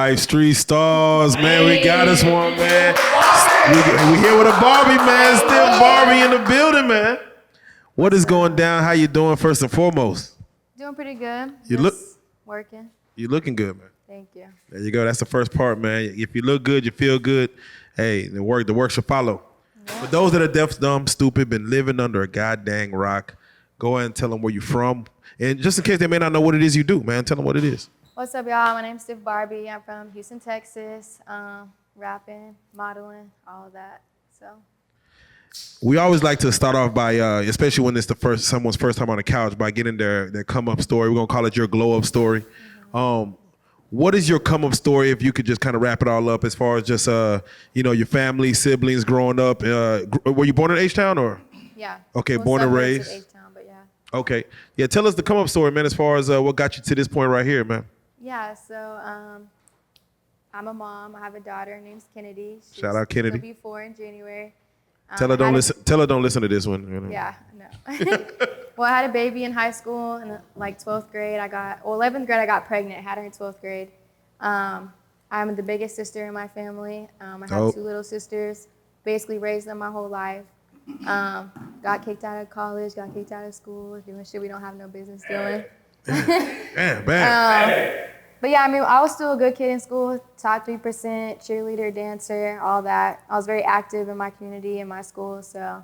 Life Street Stars, man. We got us one, man. We here with a Barbie, man. Stiff Barbie in the building, man. What is going down? How you doing, first and foremost? Doing pretty good. You look working. You looking good, man. Thank you. There you go. That's the first part, man. If you look good, you feel good. Hey, the work should follow. Yeah. For those that are deaf, dumb, stupid, been living under a goddamn rock, go ahead and tell them where you're from. And just in case they may not know what it is you do, man, tell them what it is. What's up, y'all? My name's Stiff Barbie. I'm from Houston, Texas. Rapping, modeling, all of that. So. We always like to start off by, especially when it's someone's first time on the couch, by getting their come up story. We're gonna call it your glow up story. Mm-hmm. What is your come up story? If you could just kind of wrap it all up, as far as just your family, siblings growing up. Were you born in H-Town or? Yeah. Okay, born and raised. H-Town, but yeah. Okay, yeah. Tell us the come up story, man. As far as what got you to this point right here, man. Yeah. So I'm a mom. I have a daughter. Her name's Kennedy. Shout out Kennedy. She'll be 4 in January. Tell her don't listen. Tell her don't listen to this one. Yeah, no. Well, I had a baby in high school in like 12th grade. 11th grade I got pregnant. Had her in 12th grade. I'm the biggest sister in my family. I have 2 little sisters. Basically raised them my whole life. Got kicked out of college. Got kicked out of school. Doing shit we don't have no business doing. Bad. But yeah, I mean, I was still a good kid in school, top 3%, cheerleader, dancer, all that. I was very active in my community, in my school, so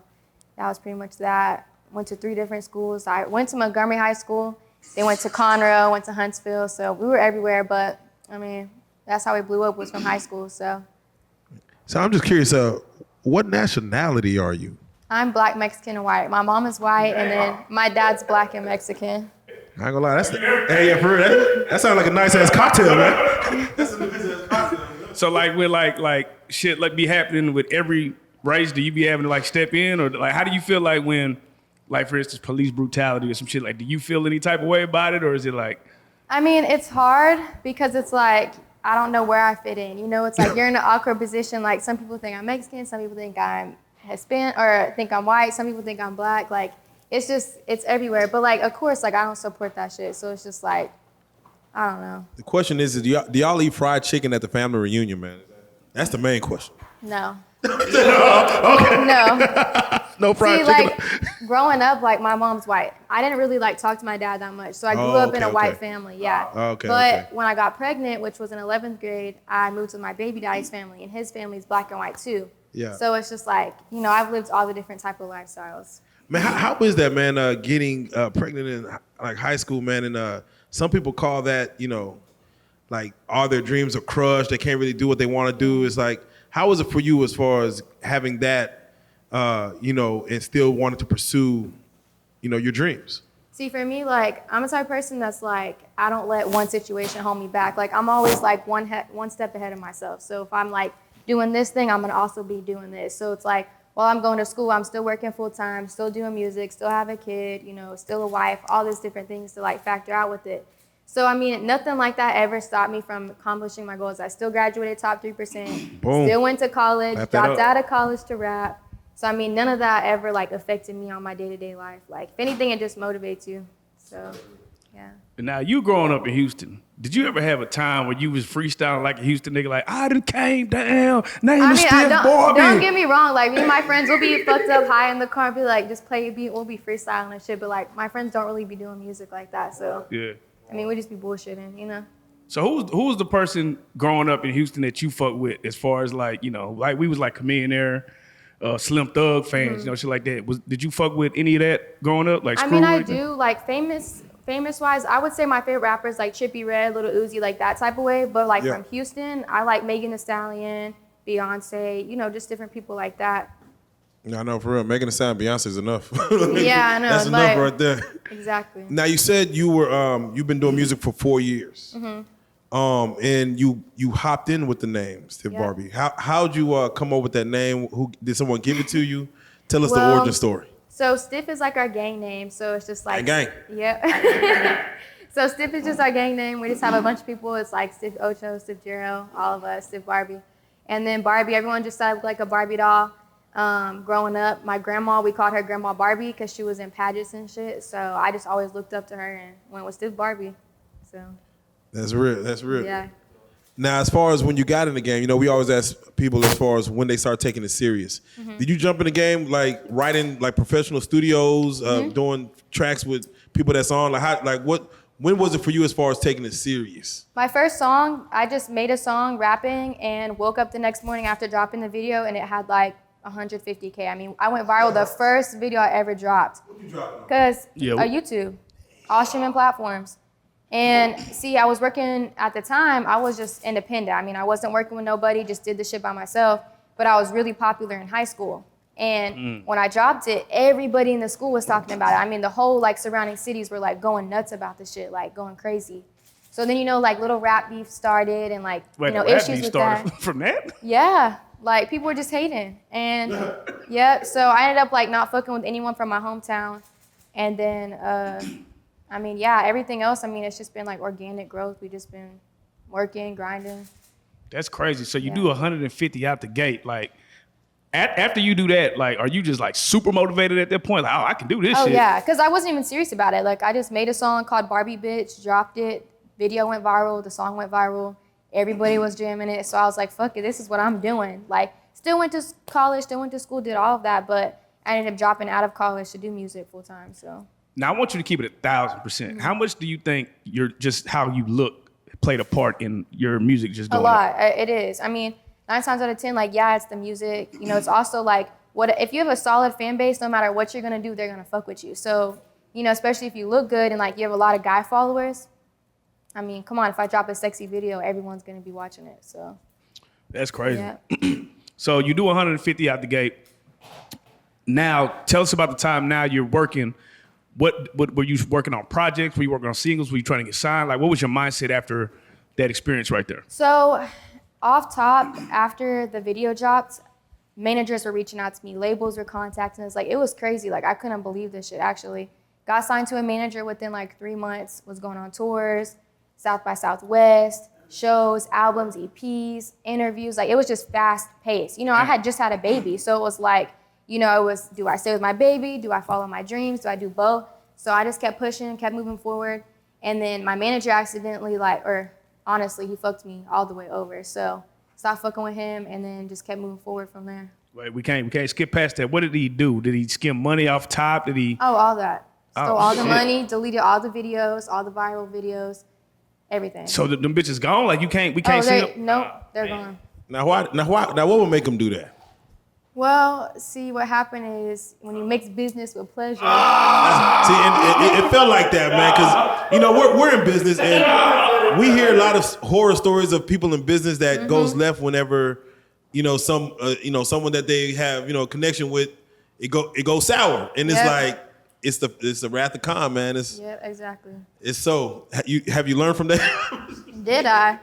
that was pretty much that. Went to 3 different schools. I went to Montgomery High School, then went to Conroe, went to Huntsville, so we were everywhere, but I mean, that's how we blew up, was from high school, so. So I'm just curious, what nationality are you? I'm Black, Mexican, and white. My mom is white, and then my dad's Black and Mexican. I ain't gonna lie, for real, that sounds like a nice ass cocktail, man. That's a nice ass cocktail. So like with like shit like be happening with every race, do you be having to like step in, or like how do you feel like when, like for instance, police brutality or some shit, like do you feel any type of way about it, or is it like? I mean, it's hard because it's like I don't know where I fit in. You know, it's like you're in an awkward position. Like some people think I'm Mexican, some people think I'm Hispanic, or think I'm white, some people think I'm Black. Like. It's everywhere. But like, of course, like I don't support that shit. So it's just like, I don't know. The question is do y'all eat fried chicken at the family reunion, man? That's the main question. No. Okay. No. No fried chicken. Like growing up, like my mom's white. I didn't really like talk to my dad that much. So I grew up in a white family, yeah. But when I got pregnant, which was in 11th grade, I moved with my baby daddy's family, and his family is Black and white too. Yeah. So it's just like, I've lived all the different type of lifestyles. Man, how is that, man, getting pregnant in like high school, man? And some people call that, like all their dreams are crushed. They can't really do what they want to do. It's like, how is it for you as far as having that, and still wanting to pursue, your dreams? See, for me, like, I'm the type of person that's like, I don't let one situation hold me back. Like, I'm always like one step ahead of myself. So if I'm like doing this thing, I'm going to also be doing this. So it's like, while I'm going to school, I'm still working full time, still doing music, still have a kid, still a wife, all these different things to like factor out with it. So I mean, nothing like that ever stopped me from accomplishing my goals. I still graduated top 3%, Boom. Still went to college, dropped out of college to rap. So I mean, none of that ever like affected me on my day-to-day life. Like if anything, it just motivates you. So yeah. Now you growing up in Houston, did you ever have a time where you was freestyling like a Houston nigga, like I done came down, name is Stiff Barbie? Don't get me wrong, like me and my friends will be fucked up high in the car and be like, just play a beat, we'll be freestyling and shit, but like my friends don't really be doing music like that, so yeah. I mean, we just be bullshitting, So who was the person growing up in Houston that you fuck with as far as like, like we was like Chameleon, Slim Thug fans, shit like that. Did you fuck with any of that growing up? Like, I mean, I do, like famous-wise, I would say my favorite rappers like Trippy Redd, Lil Uzi, like that type of way. But like from Houston, I like Thee Stallion, Beyonce, just different people like that. I know, for real. Megan Thee Stallion, Beyonce's enough. Yeah, I know. That's enough right there. Exactly. Now you said you've been doing music for 4 years. Mm-hmm. And you hopped in with the name Stiff Barbie. How'd you come up with that name? Did someone give it to you? Tell us the origin story. So Stiff is like our gang name, so it's just like gang. Yep. So Stiff is just our gang name. We just have a bunch of people. It's like Stiff Ocho, Stiff Jero, all of us, Stiff Barbie, and then Barbie. Everyone just started like a Barbie doll. Growing up, my grandma, we called her Grandma Barbie because she was in pageants and shit. So I just always looked up to her and went with Stiff Barbie. So that's real. That's real. Yeah. Now, as far as when you got in the game, you know, we always ask people as far as when they start taking it serious. Did you jump in the game like writing like professional studios, doing tracks with people that's on? When was it for you as far as taking it serious? My first song, I just made a song rapping and woke up the next morning after dropping the video and it had like 150K. I mean, I went viral the first video I ever dropped. What you dropping? Because YouTube, all streaming platforms. And see, I was working at the time, I was just independent. I mean, I wasn't working with nobody, just did the shit by myself, but I was really popular in high school. And when I dropped it, everybody in the school was talking about it. I mean, the whole like surrounding cities were like going nuts about the shit, like going crazy. So then, you know, like little rap beef started and like, issues with that. From that? Yeah, like people were just hating. And so I ended up like not fucking with anyone from my hometown. And then, everything else, it's just been like organic growth. We just been working, grinding. That's crazy. So you do 150 out the gate. Like, after you do that, like, are you just like super motivated at that point? Like, oh, I can do this shit. Oh yeah, because I wasn't even serious about it. Like, I just made a song called Barbie Bitch, dropped it, video went viral, the song went viral, everybody was jamming it. So I was like, fuck it, this is what I'm doing. Like, still went to college, still went to school, did all of that, but I ended up dropping out of college to do music full time, so. Now, I want you to keep it 1,000%. How much do you think how you look played a part in your music just going A lot, up? it is. I mean, 9 times out of 10, like, yeah, it's the music. You know, it's also like, if you have a solid fan base, no matter what you're gonna do, they're gonna fuck with you. So, you know, especially if you look good and like you have a lot of guy followers, I mean, come on, if I drop a sexy video, everyone's gonna be watching it, so. That's crazy. Yeah. So you do 150 out the gate. Now, tell us about the time now you're working. What were you working on projects? Were you working on singles? Were you trying to get signed? Like, what was your mindset after that experience right there? So, off top, after the video dropped, managers were reaching out to me, labels were contacting us. Like, it was crazy. Like, I couldn't believe this shit, actually. Got signed to a manager within like 3 months, was going on tours, South by Southwest, shows, albums, EPs, interviews. Like, it was just fast paced. You know, I had just had a baby, so it was like, you know, do I stay with my baby? Do I follow my dreams? Do I do both? So I just kept pushing, kept moving forward. And then my manager accidentally honestly, he fucked me all the way over. So stopped fucking with him and then just kept moving forward from there. Wait, we can't skip past that. What did he do? Did he skim money off top? Did he? Oh, all that. Stole all the shit. money, deleted all the videos, all the viral videos, everything. So them bitches gone? Like we can't see them? Nope, they're gone. Now what would make them do that? Well, see, what happened is when you mix business with pleasure. See, and it felt like that, man, because, you know, we're in business and we hear a lot of horror stories of people in business that goes left whenever, you know, someone that they have, you know, connection with, it goes sour. And it's like, it's the wrath of Khan, man. Yeah, exactly. It's so, have you learned from that? Did I?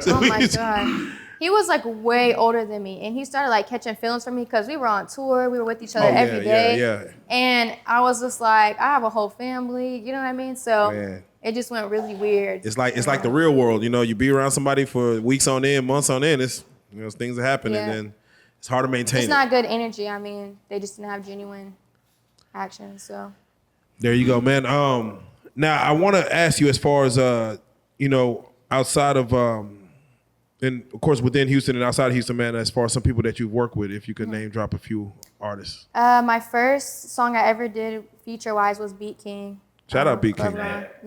So oh my God. He was like way older than me, and he started like catching feelings for me because we were on tour, we were with each other every day. Yeah. And I was just like, I have a whole family, you know what I mean? So it just went really weird. It's like the real world, you know. You be around somebody for weeks on end, months on end. It's, you know, things that happen, and then it's hard to maintain. It's not good energy. I mean, they just didn't have genuine action. So there you go, man. Now I want to ask you, as far as you know, outside of and of course within Houston and outside of Houston, man, as far as some people that you've worked with, if you could name drop a few artists. My first song I ever did feature-wise was Beat King. Shout out Beat King.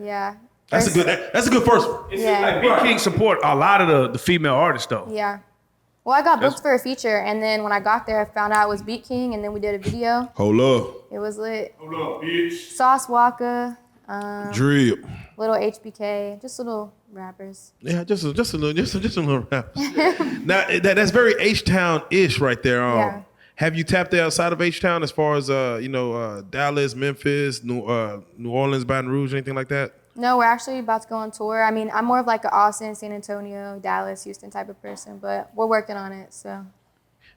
Yeah. That's a good first one. It seems like Big King support a lot of the female artists though. Yeah. Well, I got booked for a feature, and then when I got there, I found out it was Beat King, and then we did a video. Hold up. It was lit. Hold up, bitch. Sauce Walka, Drip. Lil HBK, just little rappers. Yeah, just a little rap. Now that's very H-Town-ish right there. Yeah. Have you tapped outside of H-Town as far as you know, Dallas, Memphis, New Orleans, Baton Rouge, anything like that? No, we're actually about to go on tour. I mean, I'm more of like an Austin, San Antonio, Dallas, Houston type of person, but we're working on it, so.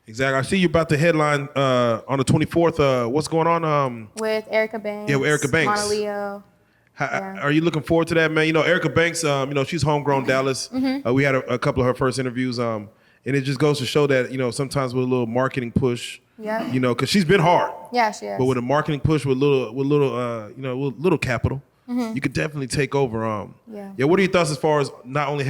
Exactly. I see you about to headline on the 24th. What's going on? With Erica Banks. Yeah, with Erica Banks. Mona Leo. Are you looking forward to that, man? You know, Erica Banks, you know, she's homegrown Dallas. We had a couple of her first interviews, and it just goes to show that, you know, sometimes with a little marketing push, you know, because she's been hard. Yeah, she is. But with a marketing push, with little capital, you could definitely take over. Yeah. What are your thoughts as far as not only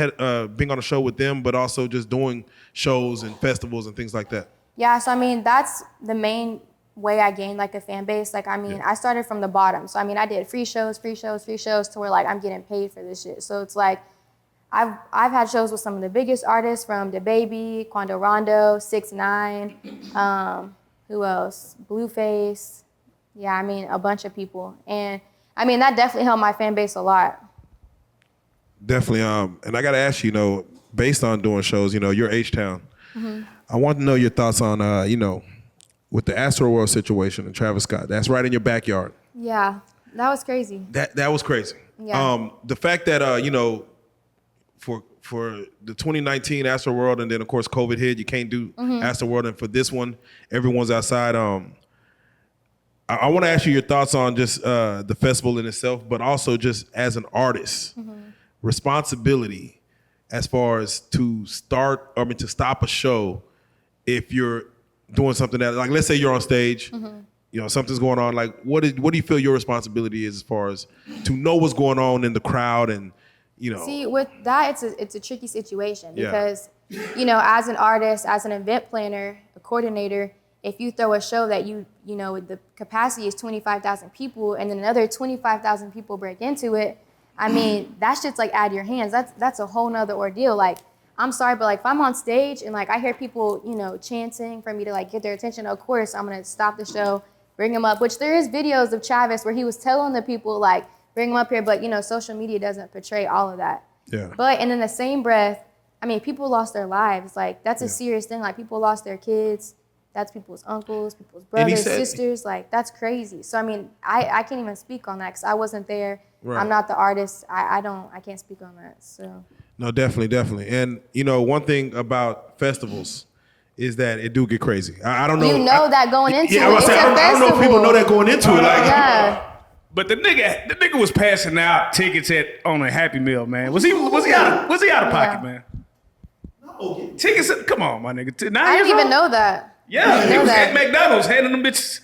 being on a show with them, but also just doing shows and festivals and things like that? Yeah, so I mean, that's the main way I gained like a fan base. Like, I mean, I started from the bottom. So I mean, I did free shows to where like I'm getting paid for this shit. So it's like, I've had shows with some of the biggest artists, from DaBaby, Quando Rondo, 6ix9ine, who else? Blueface. Yeah, I mean, a bunch of people. And I mean, that definitely helped my fan base a lot. Definitely. And I got to ask you, based on doing shows, you're H-Town. I want to know your thoughts on, with the Astroworld situation and Travis Scott. That's right in your backyard. Yeah, that was crazy. That was crazy. Yeah. The fact that, for the 2019 Astroworld, and then of course COVID hit, you can't do Astroworld, and for this one, everyone's outside. I want to ask you your thoughts on just the festival in itself, but also just as an artist, responsibility as far as to stop a show if you're doing something that, like, let's say you're on stage, something's going on. Like, what do you feel your responsibility is as far as to know what's going on in the crowd and, See, with that, it's a tricky situation because, as an artist, as an event planner, a coordinator, if you throw a show that the capacity is 25,000 people and then another 25,000 people break into it, I mean, that shit's like out of your hands. That's a whole nother ordeal. Like, I'm sorry, but like if I'm on stage and like I hear people, chanting for me to like get their attention, of course I'm gonna stop the show, bring them up, which there is videos of Travis where he was telling the people like, bring them up here, but social media doesn't portray all of that. Yeah. But, and in the same breath, I mean, people lost their lives. Like, that's a serious thing. Like, people lost their kids. That's people's uncles, people's brothers, sisters. Like, that's crazy. So, I mean, I can't even speak on that because I wasn't there. Right. I'm not the artist. I can't speak on that, so. No, definitely. And, one thing about festivals is that it do get crazy. I don't know. That going into it. I don't know if people know that going into it. Like, yeah. But the nigga was passing out tickets on a Happy Meal, man. Was he out of pocket, man? No. Tickets, come on, my nigga. I didn't even know that. Yeah, he was at McDonald's handing them bitches.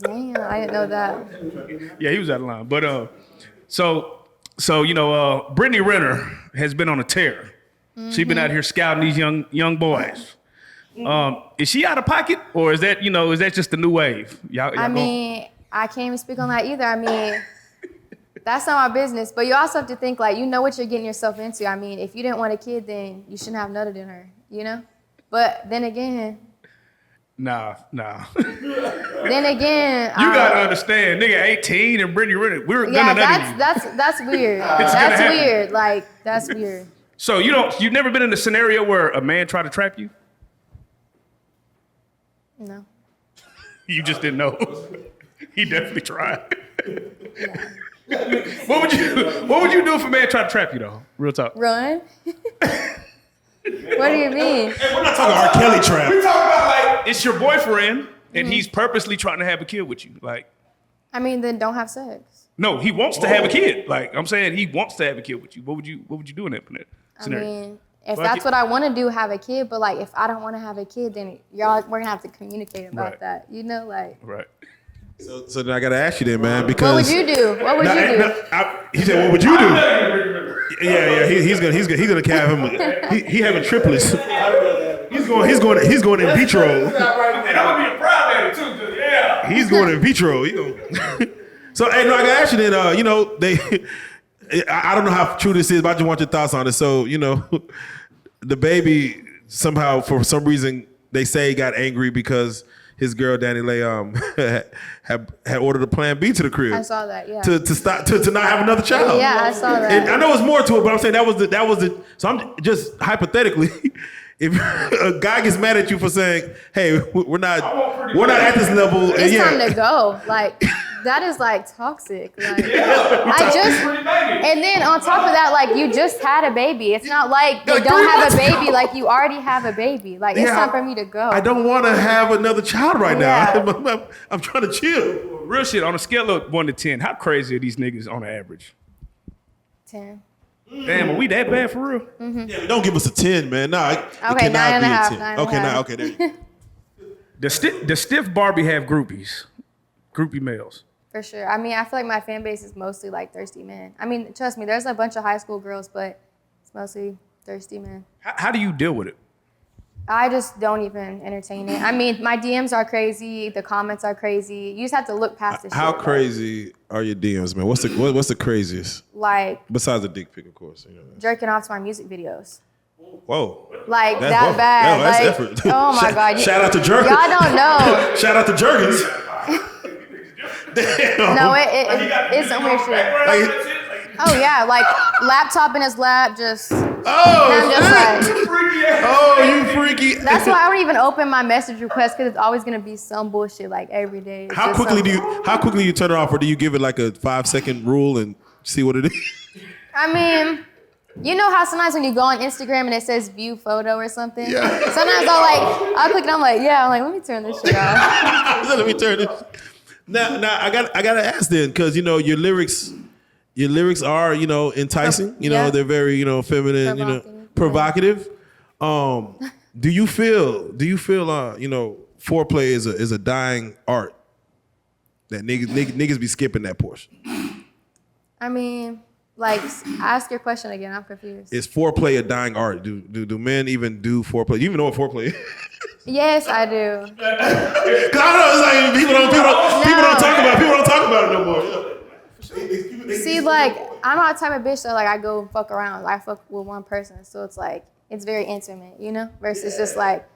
Damn, I didn't know that. Yeah, he was out of line. But so Brittney Renner has been on a tear. She's been out here scouting these young boys. Is she out of pocket, or is that just the new wave? Y'all I can't even speak on that either. I mean, that's not my business. But you also have to think, like, what you're getting yourself into. I mean, if you didn't want a kid, then you shouldn't have nutted in her, But then again. Nah. Then again. You gotta understand, nigga 18 and Brittney Renner, we're gonna nut in you. That's weird. That's weird. Like, that's weird. So you've never been in a scenario where a man tried to trap you? No. You just didn't know. He definitely tried. What would you do if a man tried to trap you though? Real talk. Run. What do you mean? Hey, we're not talking R. Kelly trap. We're talking about like it's your boyfriend and he's purposely trying to have a kid with you. Like, I mean, then don't have sex. No, he wants to have a kid. Like, I'm saying he wants to have a kid with you. What would you do in that scenario? I mean, if that's what I want to do, have a kid. But like, if I don't want to have a kid, then we're gonna have to communicate about that. Right. So then I gotta ask you then, man, because what would you do? He said, "What would you do?" Yeah. He's gonna have him. He having triplets. He's going in vitro. And I'm gonna be a proud daddy too. Yeah. He's going in vitro. So hey, no, I gotta ask you then. I don't know how true this is, but I just want your thoughts on it. So DaBaby somehow, for some reason, they say got angry because his girl DaniLeigh had ordered a Plan B to the crib. I saw that, yeah. To stop to not have another child. Yeah, I saw that. And I know it's more to it, but I'm saying that was the. So I'm just hypothetically, if a guy gets mad at you for saying, "Hey, we're not at this level," it's time to go. Like, that is like toxic. Like, and then on top of that, like, you just had a baby. It's not like you don't have a baby. Like, you already have a baby. Like, it's time for me to go. I don't want to have another child right now. I'm trying to chill. Real shit, on a scale of 1 to 10, how crazy are these niggas on average? 10. Damn, are we that bad for real? Mm-hmm. Yeah, don't give us a 10, man. Nah, okay, 9.5. Okay, there you go. Does Stiff Barbie have groupies? Groupie males? For sure. I mean, I feel like my fan base is mostly like thirsty men. I mean, trust me, there's a bunch of high school girls, but it's mostly thirsty men. How do you deal with it? I just don't even entertain it. I mean, my DMs are crazy. The comments are crazy. You just have to look past the shit. How crazy are your DMs, man? What's the craziest? Like, besides the dick pic, of course. You know. jerking off to my music videos. Whoa. Like, That's that whoa. bad. Yeah, that's like, effort. oh my God. Shout out to Jerkins. Y'all don't know. Shout out to Jerkins. Damn. No, it's some weird shit. Oh yeah, like laptop in his lap, just. I'm just like, you freaky. that's why I don't even open my message request because it's always gonna be some bullshit like every day. It's How just quickly some- do you turn it off, or do you give it like a 5-second rule and see what it is? I mean, you know how sometimes when you go on Instagram and it says view photo or something? Yeah. Sometimes I'll click and I'm like, yeah, I'm like, let me turn this shit off. Let me turn this. Now I gotta ask then, because you know your lyrics are, you know, enticing. You know, Yeah. they're very, you know, feminine, you know, provocative. Do you feel you know, foreplay is a dying art? That niggas be skipping that portion. I mean, like, ask your question again. I'm confused. Is foreplay a dying art? Do men even do foreplay? Do you even know what foreplay is? Yes, I do. Cause I know it's like people don't talk about it no more. See, like, I'm not the type of bitch that like I go fuck around. Like, I fuck with one person, so it's like it's very intimate, you know. Versus just like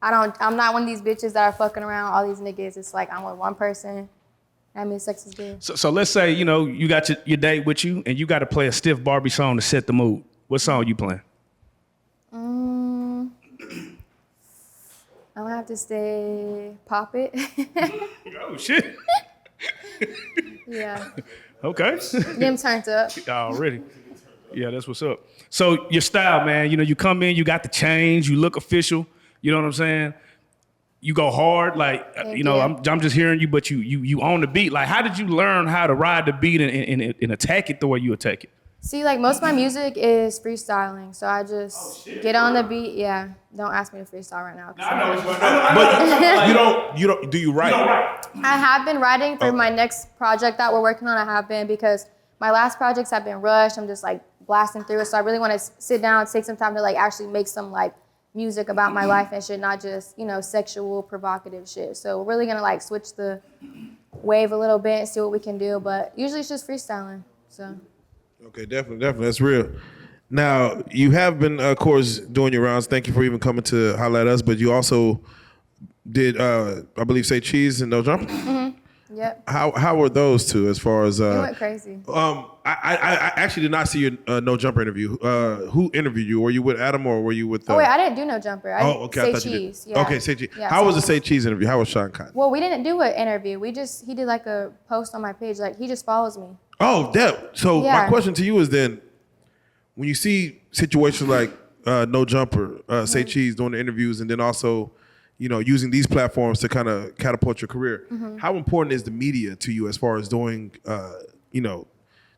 I'm not one of these bitches that are fucking around all these niggas. It's like I'm with one person. I mean, sex is good. So let's say, you know, you got your date with you and you got to play a Stiff Barbie song to set the mood. What song you playing? I'm gonna have to say Pop It. Oh, shit. Yeah. Okay. Get him turned up. Already. Yeah, that's what's up. So your style, man, you know, you come in, you got the change, you look official. You know what I'm saying? You go hard, like, you know, I'm just hearing you, but you on the beat. Like, how did you learn how to ride the beat and attack it the way you attack it? See, like, most of my music is freestyling, so I just get on the beat. Yeah, don't ask me to freestyle right now. But you don't. Do you write? I have been writing for my next project that we're working on. I have been, because my last projects have been rushed. I'm just like blasting through it, so I really want to sit down, take some time to like actually make some like music about my life and shit, not just, you know, sexual, provocative shit. So we're really gonna like switch the wave a little bit and see what we can do. But usually it's just freestyling. So. Okay, definitely, that's real. Now you have been, of course, doing your rounds. Thank you for even coming to holler at us. But you also did, I believe, Say Cheese and No Jumper. Mm-hmm. Yep. How were those two as far as? You went crazy. I actually did not see your No Jumper interview. Who interviewed you? Were you with Adam or were you with? Oh wait, I didn't do No Jumper. I okay. Say Cheese. Yeah. Okay, Say Cheese. Yeah, How was the Say Cheese interview? How was Sean Cotton? Well, we didn't do an interview. He did like a post on my page. Like, he just follows me. Oh, that. So Yeah. my question to you is then, when you see situations like No Jumper, Say Cheese doing the interviews, and then also, you know, using these platforms to kind of catapult your career, how important is the media to you as far as doing, you know,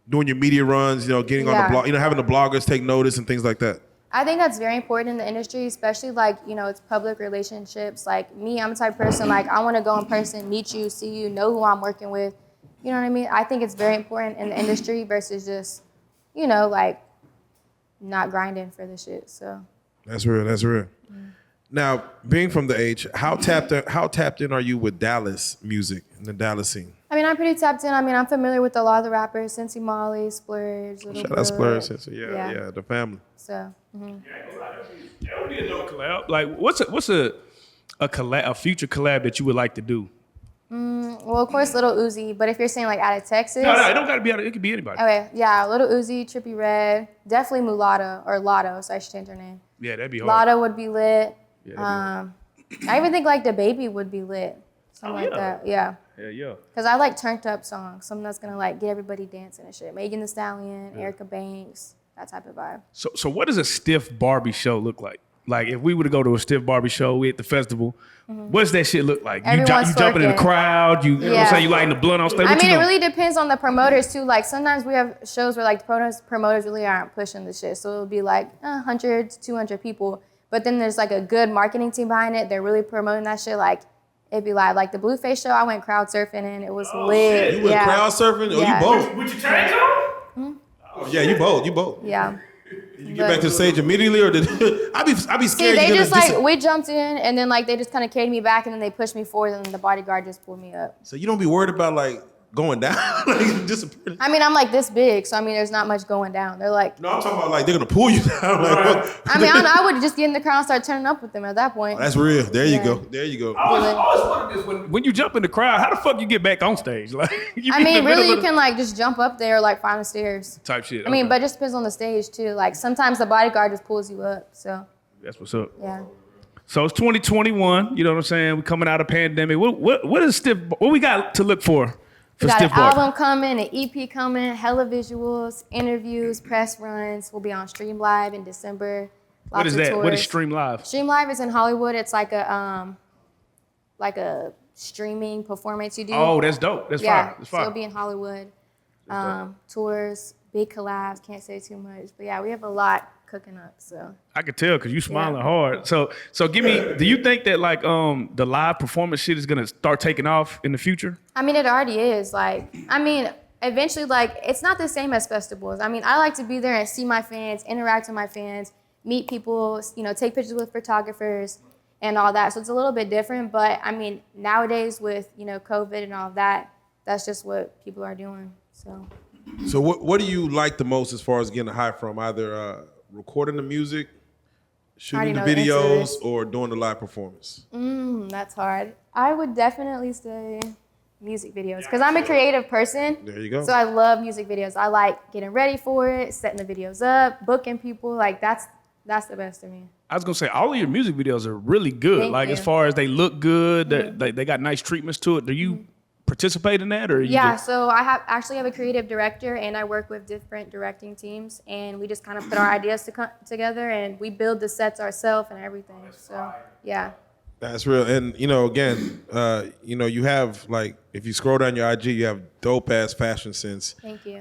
doing your media runs, you know, getting on the blog, you know, having the bloggers take notice and things like that? I think that's very important in the industry, especially like, you know, it's public relationships. Like me, I'm the type of person, like, I want to go in person, meet you, see you, know who I'm working with. You know what I mean? I think it's very important in the industry versus just, you know, like, not grinding for the shit. So that's real. Now, being from the H, how tapped in are you with Dallas music and the Dallas scene? I mean, I'm pretty tapped in. I mean, I'm familiar with a lot of the rappers, Cincy Molly, Splurge, Little Shout out Bud. Splurge, Cincy. Yeah, the family. So. That would be a dope collab. Like, what's a future collab that you would like to do? Well, of course, Lil Uzi, but if you're saying like out of Texas. No, it don't gotta be out of, it could be anybody. Okay, yeah, Lil Uzi, Trippy Redd, definitely Mulatto, or Lotto, so I should change her name. Yeah, that'd be hard. Lotto would be lit. Yeah, I even think like DaBaby would be lit. Something like that, yeah. Yeah. Because I like turned up songs, something that's gonna like get everybody dancing and shit. Megan Thee Stallion, Erica Banks, that type of vibe. So what does a Stiff Barbie show look like? Like, if we were to go to a Stiff Barbie show, we at the festival, what does that shit look like? You jumping in the crowd, you know what I'm saying, you lighting the blunt on stage. I mean, it really depends on the promoters too. Like, sometimes we have shows where like the promoters really aren't pushing the shit. So it'll be like 100 to 200 people. But then there's like a good marketing team behind it. They're really promoting that shit. Like, it'd be live. Like the Blueface show, I went crowd surfing and it was lit. You went crowd surfing? Oh, Yeah. you both. With your chains on? Oh, yeah, you both. Yeah. You get back to the stage immediately, or did I be See, scared? they just like we jumped in and then like they just kind of carried me back and then they pushed me forward and the bodyguard just pulled me up. So you don't be worried about like going down, like disappearing. I mean, I'm like this big, so I mean, there's not much going down. They're like, No, I'm talking about like they're gonna pull you down. Like, I mean, I would just get in the crowd and start turning up with them at that point. that's real. There you Yeah. go. There you go. I always wondered this when you jump in the crowd, how the fuck you get back on stage? Like, you I be in mean, the middle really, of you can like just jump up there, like find the stairs. type shit. I mean, okay. but it just depends on the stage too. Like sometimes the bodyguard just pulls you up. So That's what's up. yeah. So it's 2021. You know what I'm saying? We're coming out of pandemic. What is Stiff? What we got to look for We got Stiff an Barbie? album coming, an EP coming, hella visuals, interviews, press runs. We'll be on Stream Live in December. What is Lots of that? What is tours. Stream Live? Stream Live is in Hollywood. It's like a streaming performance you do. Oh, that's dope. That's yeah. fire. That's So it'll fire. be in Hollywood. Tours, big collabs. Can't say too much, but yeah, we have a lot cooking up. So I could tell because you smiling Yeah. hard. So give me. Do you think that like the live performance shit is gonna start taking off in the future? I mean, it already is. Like, I mean, eventually, like, it's not the same as festivals. I mean, I like to be there and see my fans, interact with my fans, meet people, you know, take pictures with photographers and all that. So it's a little bit different. But I mean, nowadays with, you know, COVID and all of that, that's just what people are doing. So what do you like the most as far as getting a high from? Either recording the music, shooting the already know the answer to videos, this. or doing the live performance? that's hard. I would definitely say music videos because I'm a creative person. There you go. So I love music videos. I like getting ready for it, setting the videos up, booking people. Like that's the best to me. I was gonna say all of your music videos are really good. Thank like you. as far as they look good, they got nice treatments to it. Do you participate in that or you Yeah, just, so I actually have a creative director and I work with different directing teams and we just kind of put our ideas together and we build the sets ourselves and everything. So yeah. That's real. And, you know, again, you know, you have, like, if you scroll down your IG, you have dope-ass fashion sense. Thank you.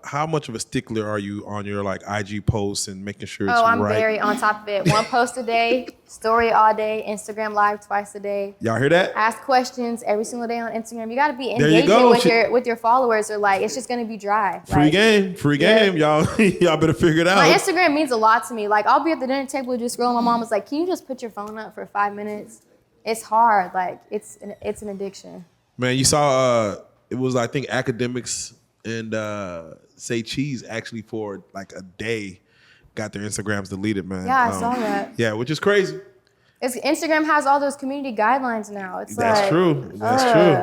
How much of a stickler are you on your, like, IG posts and making sure it's Oh, I'm right? very on top of it. One post a day, story all day, Instagram live twice a day. Y'all hear that? Ask questions every single day on Instagram. You got to be There you engaging go. with your followers or like it's just going to be dry. Free Like, game. Y'all better figure it out. My Instagram means a lot to me. Like I'll be at the dinner table just scrolling. My mom was like, "Can you just put your phone up for 5 minutes?" It's hard. Like it's an addiction. Man, you saw it was, I think, academics and Say Cheese actually for like a day got their Instagrams deleted, man. Yeah, I saw that. Yeah, which is crazy. Instagram has all those community guidelines now. It's That's like, true. That's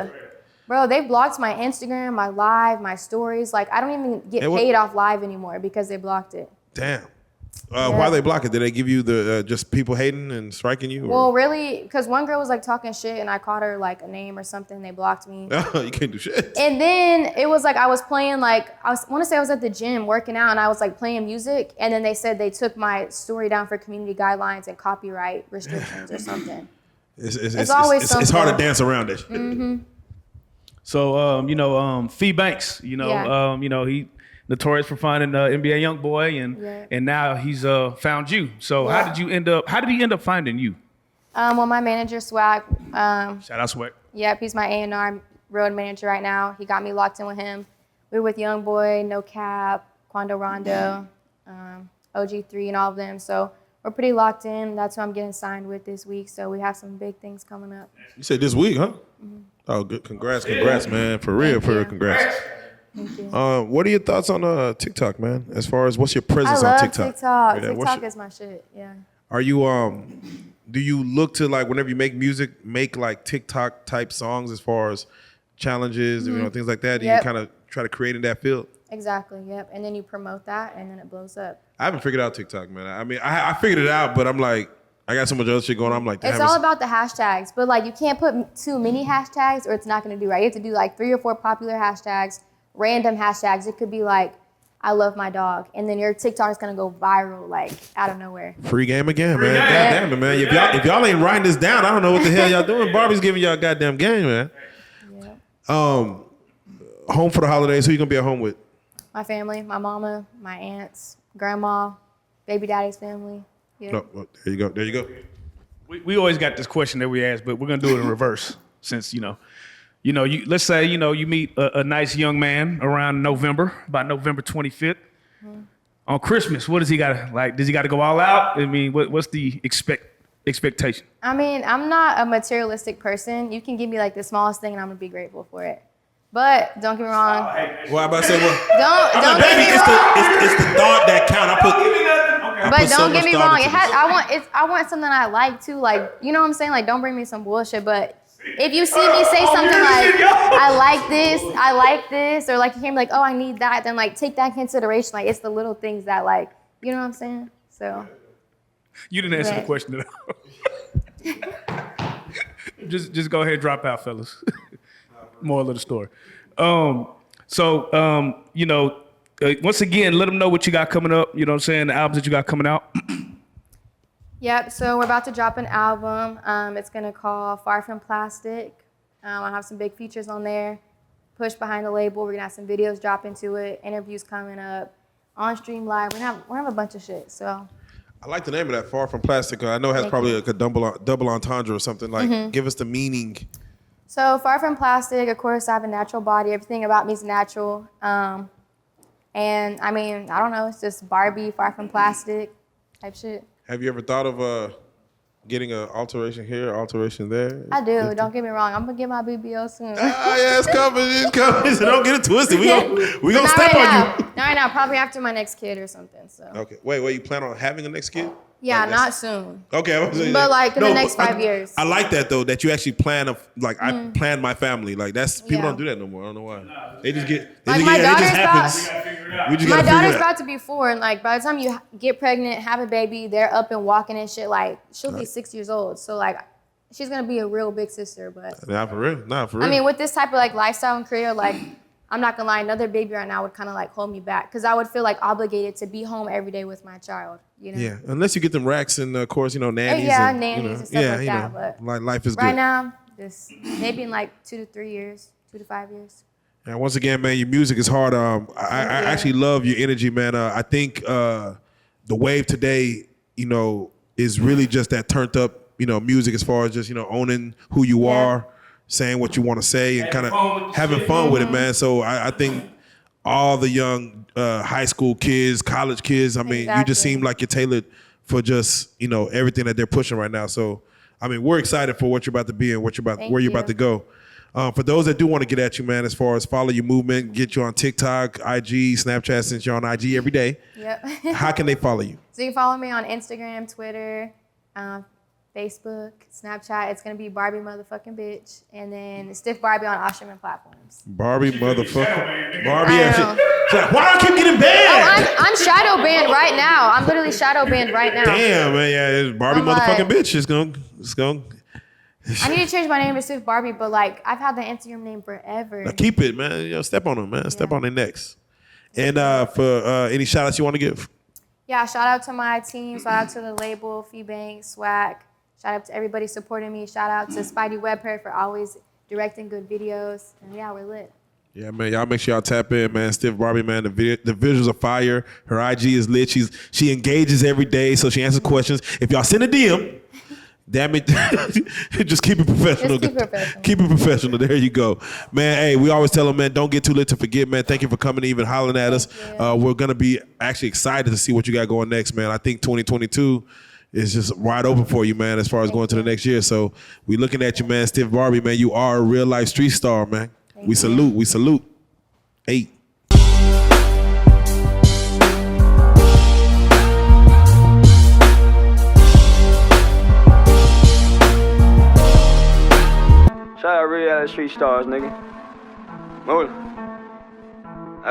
true. Bro, they blocked my Instagram, my live, my stories. Like I don't even get paid off live anymore because they blocked it. Damn. Why they block it? Did they give you the just people hating and striking you? Or? Well, really, because one girl was like talking shit and I called her like a name or something. They blocked me. You can't do shit. And then it was like I was playing like I want to say I was at the gym working out and I was like playing music and then they said they took my story down for community guidelines and copyright restrictions or something. It's always it's hard to something. dance around it. So you know, Fee Banks, you know, Yeah. you know, he notorious for finding NBA young boy and now he's found you. So how did he end up finding you? Well, my manager Swag, Shout out Swag. yep, he's my A&R road manager right now. He got me locked in with him. We were with Young Boy, No Cap, Quando Rondo, OG3, and all of them. So we're pretty locked in. That's who I'm getting signed with this week. So we have some big things coming up. You said this week, huh? Oh, good. Congrats, man. For real, Thank you. congrats. Thank you. What are your thoughts on TikTok, man? As far as what's your I presence love on TikTok? TikTok. Yeah, what's TikTok your- is my shit. Yeah. Are you do you look to, like, whenever you make music, make like TikTok type songs as far as challenges, you know, things like that? Do you Yep. kind of try to create in that field? Exactly. Yep. And then you promote that, and then it blows up. I haven't figured out TikTok, man. I mean, I figured it out, but I'm like, I got so much other shit going on. I'm like, It's damn, all about the hashtags, but like you can't put too many hashtags, or it's not going to do right. You have to do like 3 or 4 popular hashtags, random hashtags. It could be like, "I love my dog," and then your TikTok is going to go viral like out of nowhere. free game again, man. Goddamn it, man. If y'all ain't writing this down, I don't know what the hell y'all doing. Barbie's giving y'all a goddamn game, man. Yeah. Home for the holidays. Who you gonna be at home with? My family, my mama, my aunts, grandma, baby daddy's family. Yeah. No, well, there you go. We always got this question that we ask, but we're gonna do it in reverse. Since let's say you meet a nice young man around November, about November 25th. Mm-hmm. On Christmas, what does he got like? Does he got to go all out? I mean, what's the expectation? I mean, I'm not a materialistic person. You can give me like the smallest thing, and I'm gonna be grateful for it. But don't get me wrong. Well, I'm about to say, Don't get me wrong. It's the thought that count. But don't get me wrong. I want something I like too. Like, you know what I'm saying? Like, don't bring me some bullshit. But if you see me say something like, I like this, or like you hear me like, oh, I need that, then like take that in consideration. Like, it's the little things that like, you know what I'm saying? So. You didn't answer the question at all. just go ahead and drop out, fellas. Moral of the story. Once again, let them know what you got coming up. You know what I'm saying? The albums that you got coming out. Yep, so we're about to drop an album. It's gonna call Far From Plastic. I'll have some big features on there. Push behind the label. We're gonna have some videos drop into it. Interviews coming up. On Stream Live. We're gonna have a bunch of shit. So. I like the name of that, Far From Plastic. I know it has probably like a double entendre or something. Like, give us the meaning. So Far From Plastic, of course, I have a natural body. Everything about me is natural. And I mean, I don't know. It's just Barbie, Far From Plastic type shit. Have you ever thought of getting an alteration here, alteration there? I do. Don't get me wrong. I'm gonna get my BBL soon. Yeah, it's coming. It's coming. So don't get it twisted. We gonna step on you. Not right now. Probably after my next kid or something. So. Okay. Wait. You plan on having a next kid? Yeah, like not soon. Okay. But like in the next 5 years. I like that though, that you actually plan I plan my family. Like that's people don't do that no more. I don't know why. They just get like my daughter's my daughter's about to be 4, and like by the time you get pregnant, have a baby, they're up and walking and shit. Like she'll be 6 years old. So like she's gonna be a real big sister. But not for real. I mean, with this type of like lifestyle and career, like I'm not gonna lie, another baby right now would kind of like hold me back because I would feel like obligated to be home every day with my child. You know? Yeah, unless you get them racks and of course nannies. Nannies and stuff like that. But like life is right good. Now, just maybe in like 2 to 3 years, 2 to 5 years. And once again, man, your music is hard. I actually love your energy, man. I think the wave today, is really just that turned up, music as far as just owning who you are. Saying what you want to say and kind of having fun with it, man. So I think all the young high school kids, college kids, I mean, you just seem like you're tailored for just, everything that they're pushing right now. So, I mean, we're excited for what you're about to be and where you're about to go. For those that do want to get at you, man, as far as follow your movement, get you on TikTok, IG, Snapchat, since you're on IG every day. Yep. How can they follow you? So you can follow me on Instagram, Twitter, Facebook, Snapchat. It's gonna be Barbie motherfucking bitch, and then Stiff Barbie on all streaming platforms. Barbie motherfucking Barbie. Why do I keep getting banned? Oh, I'm shadow banned right now. I'm literally shadow banned right now. Damn, man, yeah, Barbie motherfucking bitch. It's going. I need to change my name to Stiff Barbie, but like I've had the Instagram name forever. Now keep it, man. Step on them, man. Yeah. Step on their necks. And for any shout outs you want to give? Yeah, shout out to my team. Shout out to the label, Fee Bank, Swag. Shout out to everybody supporting me. Shout out to Spidey Webper for always directing good videos. And yeah, we're lit. Yeah, man. Y'all make sure y'all tap in, man. Stiff Barbie, man. The visuals are fire. Her IG is lit. She engages every day, so she answers questions. If y'all send a DM, damn it, just keep it professional. Keep it professional. There you go. Man, hey, we always tell them, man, don't get too lit to forget, man. Thank you for coming and even hollering at us. We're going to be actually excited to see what you got going next, man. I think 2022 is just wide open for you, man, as far as going to the next year. So we looking at you, man. Stiff Barbie, man. You are a real life street star, man. We salute. We salute. 8. Shout out Reallyfe Street Stars, nigga. Moving.